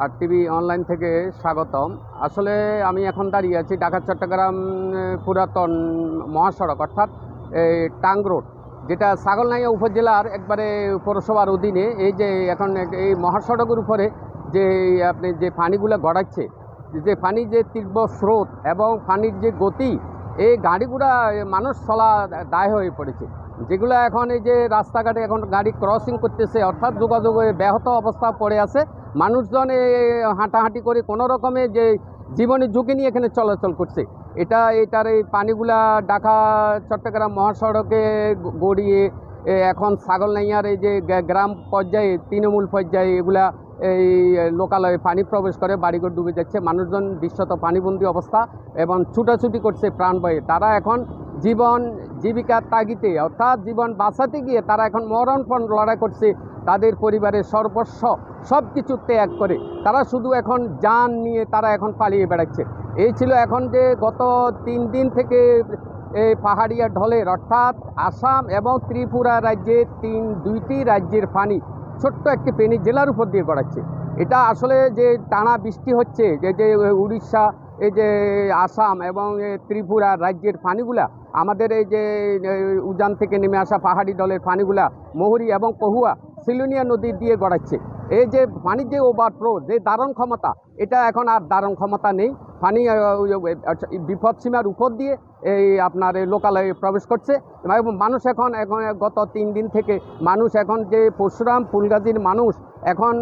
আর TV online থেকে স্বাগতম। আসলে আমি এখন দাঁড়িয়ে আছি ঢাকা চট্টগ্রাম পুরাতন মহাসড়ক অর্থাৎ এই টাং রোড, যেটা ছাগলনাইয়া উপজেলার একবারে পৌরসভার অধীনে। এই যে এখন এই মহাসড়কের উপরে যে আপনি যে পানিগুলো গড়াচ্ছে, যে পানি যে তীব্র স্রোত এবং পানির যে গতি, এই গাড়িগুলা মানুষ চলা দায় হয়ে পড়েছে। যেগুলো এখন এই যে রাস্তাঘাটে এখন গাড়ি ক্রসিং করতেছে, অর্থাৎ যোগাযোগে ব্যাহত অবস্থা পড়ে আছে। মানুষজন হাঁটাহাঁটি করে কোনো রকমে যে জীবনের ঝুঁকি নিয়ে এখানে চলাচল করছে। এটার এই পানিগুলা ঢাকা চট্টগ্রাম মহাসড়কে গড়িয়ে এখন ছাগলনাইয়ার এই যে গ্রাম পর্যায়ে, তৃণমূল পর্যায়ে এগুলা এই লোকালয়ে পানি প্রবেশ করে, বাড়িঘর ডুবে যাচ্ছে। মানুষজন দৃশ্যত পানিবন্দী অবস্থা এবং ছুটাছুটি করছে প্রাণ ভয়ে। তারা এখন জীবন জীবিকার তাগিদে অর্থাৎ জীবন বাঁচাতে গিয়ে তারা এখন মরণপণ লড়াই করছে। তাদের পরিবারের সর্বস্ব সব কিছু ত্যাগ করে তারা শুধু এখন যান নিয়ে তারা এখন পালিয়ে বেড়াচ্ছে। এই ছিল এখন যে গত 3 দিন থেকে এই পাহাড়িয়া ঢলের অর্থাৎ আসাম এবং ত্রিপুরা রাজ্যের দুইটি রাজ্যের পানি ছোট্ট একটি ফেনী জেলার উপর দিয়ে গড়াচ্ছে। এটা আসলে যে টানা বৃষ্টি হচ্ছে, যে উড়িষ্যা, এই যে আসাম এবং ত্রিপুরা রাজ্যের পানিগুলা আমাদের এই যে উজান থেকে নেমে আসা পাহাড়ি ঢলের পানিগুলা মহুরী এবং কহুয়া সিলুনিয়া নদী দিয়ে গড়াচ্ছে। এই যে পানির যে ওভারফ্লো, যে ধারণ ক্ষমতা, এটা এখন আর ধারণ ক্ষমতা নেই। পানি বিপদসীমার উপর দিয়ে এই আপনার লোকালয়ে প্রবেশ করছে এবং মানুষ এখন গত 3 দিন থেকে মানুষ এখন যে পরশুরাম ফুলগাজীর মানুষ এখন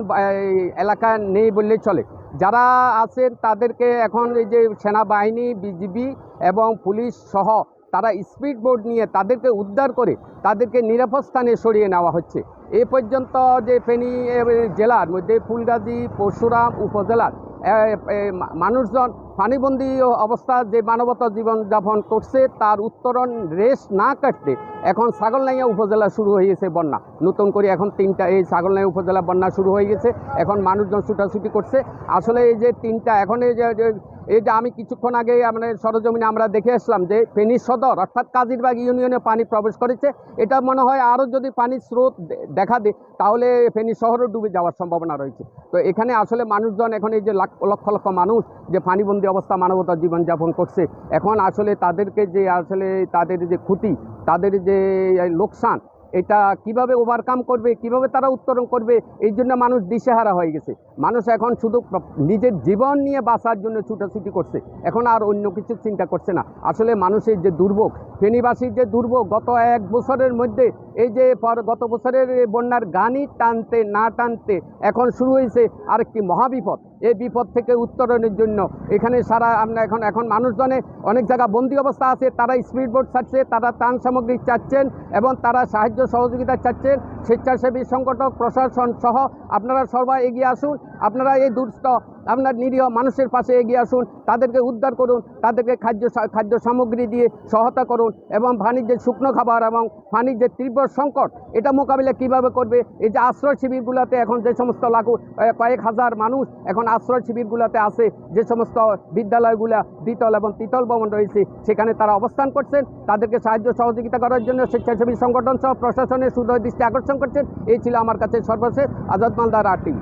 এলাকায় নেই বললেই চলে। যারা আছেন তাদেরকে এখন এই যে সেনাবাহিনী, বিজিবি এবং পুলিশ সহ তারা স্পিড বোট নিয়ে তাদেরকে উদ্ধার করে তাদেরকে নিরাপদ স্থানে সরিয়ে নেওয়া হচ্ছে। এ পর্যন্ত যে ফেনী জেলার মধ্যে ফুলগাজী, পরশুরাম উপজেলার মানুষজন পানিবন্দী অবস্থা যে মানবতা জীবনযাপন করছে তার উত্তরণ রেশ না কাটতে এখন ছাগলনাইয়া উপজেলা শুরু হয়ে গেছে বন্যা। নতুন করে এখন 3টা এই ছাগলনাইয়া উপজেলা বন্যা শুরু হয়ে গেছে। এখন মানুষজন ছুটাছুটি করছে। আসলে এই যে 3টা এখন এই যে আমি কিছুক্ষণ আগে আমাদের সরজমিনে আমরা দেখে আসলাম যে ফেনী সদর অর্থাৎ কাজিরবাগ ইউনিয়নে পানি প্রবেশ করেছে। এটা মনে হয় আরও যদি পানির স্রোত দেখা দেয় তাহলে ফেনী শহরও ডুবে যাওয়ার সম্ভাবনা রয়েছে। তো এখানে আসলে মানুষজন এখন এই যে লক্ষ লক্ষ মানুষ যে পানিবন্দী অবস্থা মানবতা জীবনযাপন করছে, এখন আসলে তাদেরকে যে আসলে তাদের যে ক্ষতি, তাদের যে লোকসান, এটা কিভাবে ওভারকাম করবে, কিভাবে তারা উত্তরণ করবে, এই জন্য মানুষ দিশেহারা হয়ে গেছে। মানুষ এখন শুধু নিজের জীবন নিয়ে বাঁচার জন্য ছুটাছুটি করছে, এখন আর অন্য কিছু চিন্তা করছে না। আসলে মানুষের যে দুর্ভোগ, ফেনীবাসীর যে দুর্ভোগ, গত 1 বছরের মধ্যে এই যে গত বছরের বন্যার গানি টানতে না টানতে এখন শুরু হয়েছে আরেকটি মহাবিপদ। এই বিপদ থেকে উত্তরণের জন্য এখানে আমরা এখন মানুষজনে অনেক জায়গা বন্দি অবস্থা আছে, তারা স্পিড বোট চাচ্ছে, তারা ত্রাণ সামগ্রী চাচ্ছেন এবং তারা সাহায্য সহযোগিতা চাচ্ছেন। স্বেচ্ছাসেবী সংগঠক, প্রশাসন সহ আপনারা সবাই এগিয়ে আসুন। আপনারা এই দুস্থ আপনার নিরীহ মানুষের পাশে এগিয়ে আসুন, তাদেরকে উদ্ধার করুন, তাদেরকে খাদ্য সামগ্রী দিয়ে সহায়তা করুন এবং পানির যে শুকনো খাবার এবং পানির যে তীব্র সংকট, এটা মোকাবিলা কিভাবে করবে। এই যে আশ্রয় শিবিরগুলোতে এখন যে সমস্ত কয়েক হাজার মানুষ এখন আশ্রয় শিবিরগুলোতে আছে, যে সমস্ত বিদ্যালয়গুলা দ্বিতল এবং তৃতীয় ভবন রয়েছে সেখানে তারা অবস্থান করছেন, তাদেরকে সাহায্য সহযোগিতা করার জন্য স্বেচ্ছাসেবী সংগঠন সহ প্রশাসনের সুদয় দৃষ্টি আকর্ষণ করছেন। এই ছিল আমার কাছে সর্বশেষ। আজাদ মালদার, আর টিভি।